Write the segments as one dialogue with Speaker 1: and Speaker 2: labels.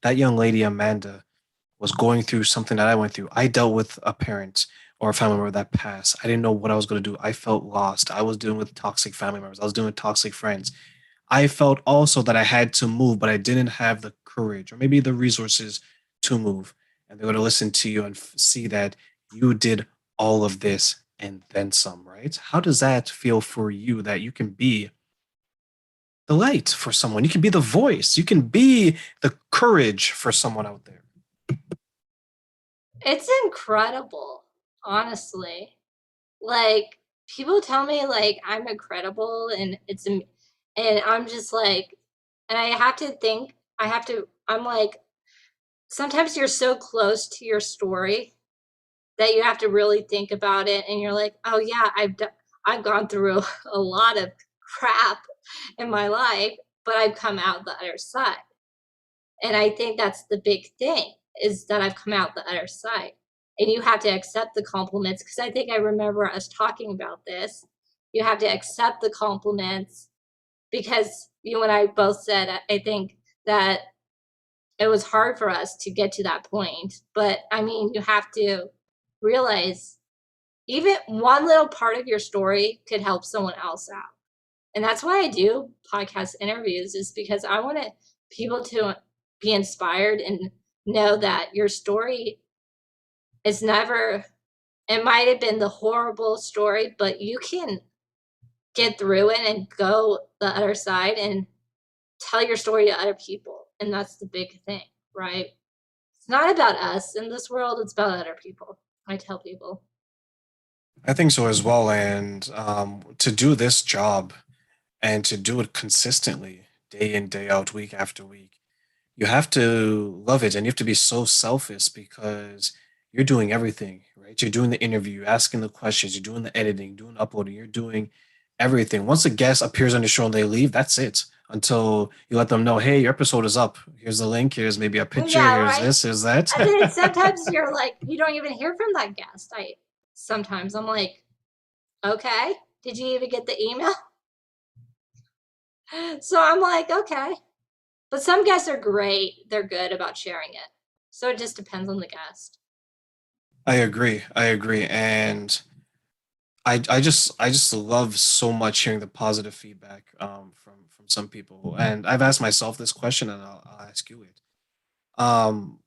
Speaker 1: that young lady Amanda was going through something that I went through. I dealt with a parent or a family member that passed. I didn't know what I was going to do. I felt lost. I was dealing with toxic family members. I was dealing with toxic friends. I felt also that I had to move, but I didn't have the courage or maybe the resources to move. And they're going to listen to you and see that you did all of this and then some, right? How does that feel for you that you can be the light for someone? You can be the voice. You can be the courage for someone out there.
Speaker 2: It's incredible, honestly. Like, people tell me, like, I'm incredible, and and I'm just like, and I have to think, I'm like, sometimes you're so close to your story that you have to really think about it, and you're like, "Oh, yeah, I've gone through a lot of crap in my life, but I've come out the other side." And I think that's the big thing, is that I've come out the other side. And you have to accept the compliments, because I think I remember us talking about this. You have to accept the compliments, because you and I both said, I think that it was hard for us to get to that point. But I mean, you have to realize even one little part of your story could help someone else out. And that's why I do podcast interviews, is because I want people to be inspired and know that your story is never, it might have been the horrible story, but you can get through it and go the other side and tell your story to other people. And that's the big thing, right? It's not about us in this world, it's about other people. I tell people.
Speaker 1: I think so as well. And to do this job and to do it consistently, day in, day out, week after week, you have to love it and you have to be so selfish because you're doing everything, right? You're doing the interview, you're asking the questions, you're doing the editing, doing uploading, you're doing everything. Once a guest appears on the show and they leave, that's it. Until you let them know, hey, your episode is up. Here's the link. Here's maybe a picture.
Speaker 2: Yeah,
Speaker 1: Here's
Speaker 2: right.
Speaker 1: this. Here's that.
Speaker 2: And then sometimes you're like, you don't even hear from that guest. Sometimes I'm like, okay, did you even get the email? So I'm like, okay. But some guests are great. They're good about sharing it. So it just depends on the guest.
Speaker 1: I agree. I agree. And I just love so much hearing the positive feedback from some people. And I've asked myself this question, and I'll ask you it. Um,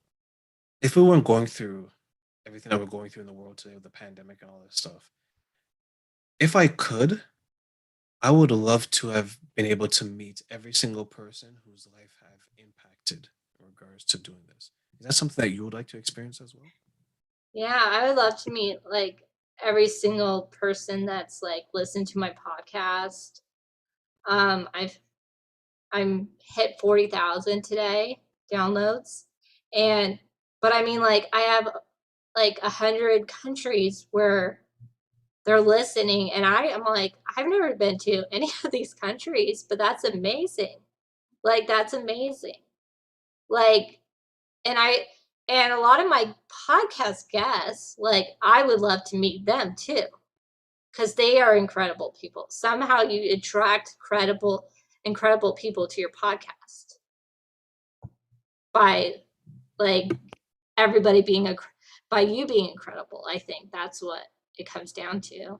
Speaker 1: if we weren't going through everything that we're going through in the world today with the pandemic and all this stuff, if I could, I would love to have been able to meet every single person whose life have impacted in regards to doing this. Is that something that you would like to experience as well?
Speaker 2: Yeah, I would love to meet like every single person that's like listened to my podcast. I've I'm hit 40,000 today downloads. And but I mean, like, I have like 100 countries where they're listening, and I am like, I've never been to any of these countries, but that's amazing. Like, that's amazing. Like, and I and a lot of my podcast guests, like, I would love to meet them too, because they are incredible people. Somehow you attract incredible people to your podcast by like everybody being a by you being incredible. I think that's what it comes down to.